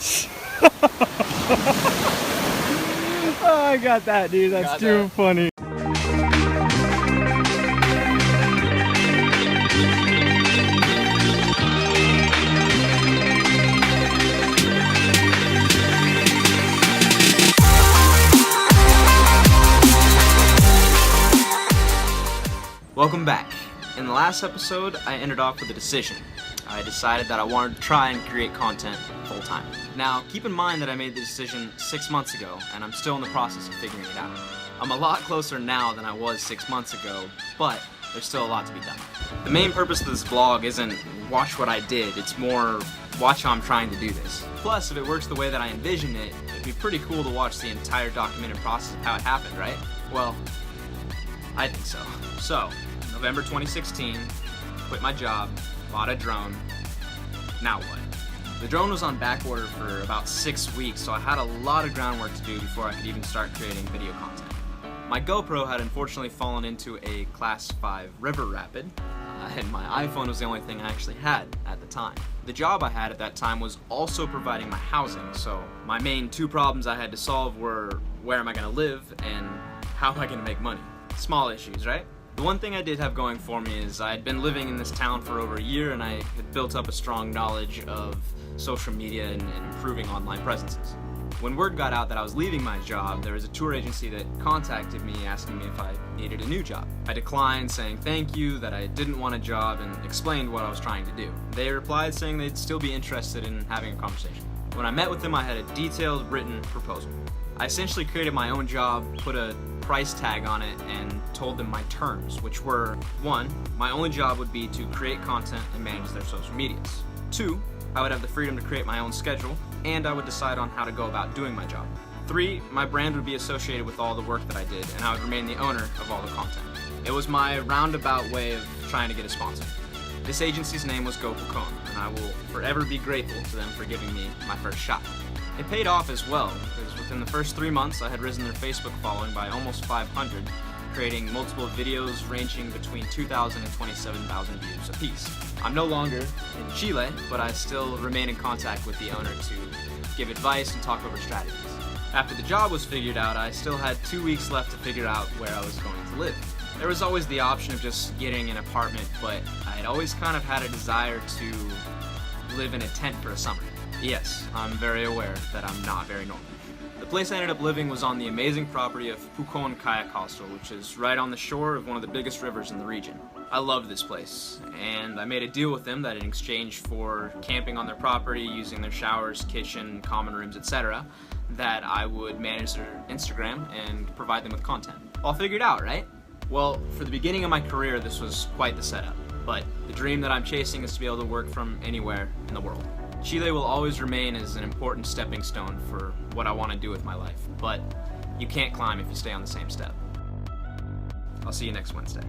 Oh, I got that, dude. That's too funny. Welcome back. In the last episode, I ended off with a decision. I decided that I wanted to try and create content full time. Now, keep in mind that I made the decision 6 months ago, and I'm still in the process of figuring it out. I'm a lot closer now than I was 6 months ago, but there's still a lot to be done. The main purpose of this vlog isn't watch what I did, it's more watch how I'm trying to do this. Plus, if it works the way that I envision it, it'd be pretty cool to watch the entire documented process of how it happened, right? Well, I think so. So, November 2016, quit my job, bought a drone. Now what? The drone was on back order for about 6 weeks, so I had a lot of groundwork to do before I could even start creating video content. My GoPro had unfortunately fallen into a Class 5 river rapid, and my iPhone was the only thing I actually had at the time. The job I had at that time was also providing my housing, so my main two problems I had to solve were where am I going to live and how am I going to make money? Small issues, right? The one thing I did have going for me is I had been living in this town for over a year and I had built up a strong knowledge of social media and improving online presences. When word got out that I was leaving my job, there was a tour agency that contacted me asking me if I needed a new job. I declined, saying thank you, that I didn't want a job, and explained what I was trying to do. They replied saying they'd still be interested in having a conversation. When I met with them, I had a detailed written proposal. I essentially created my own job, put a price tag on it, and told them my terms, which were: 1, my only job would be to create content and manage their social medias. 2, I would have the freedom to create my own schedule, and I would decide on how to go about doing my job. 3, my brand would be associated with all the work that I did, and I would remain the owner of all the content. It was my roundabout way of trying to get a sponsor. This agency's name was Go Pucone, and I will forever be grateful to them for giving me my first shot. It paid off as well, because within the first 3 months I had risen their Facebook following by almost 500, creating multiple videos ranging between 2,000 and 27,000 views apiece. I'm no longer in Chile, but I still remain in contact with the owner to give advice and talk over strategies. After the job was figured out, I still had 2 weeks left to figure out where I was going to live. There was always the option of just getting an apartment, but I had always kind of had a desire to live in a tent for a summer. Yes, I'm very aware that I'm not very normal. The place I ended up living was on the amazing property of Pucone Kayak Hostel, which is right on the shore of one of the biggest rivers in the region. I love this place, and I made a deal with them that in exchange for camping on their property, using their showers, kitchen, common rooms, etc., that I would manage their Instagram and provide them with content. All figured out, right? Well, for the beginning of my career, this was quite the setup, but the dream that I'm chasing is to be able to work from anywhere in the world. Chile will always remain as an important stepping stone for what I want to do with my life, but you can't climb if you stay on the same step. I'll see you next Wednesday.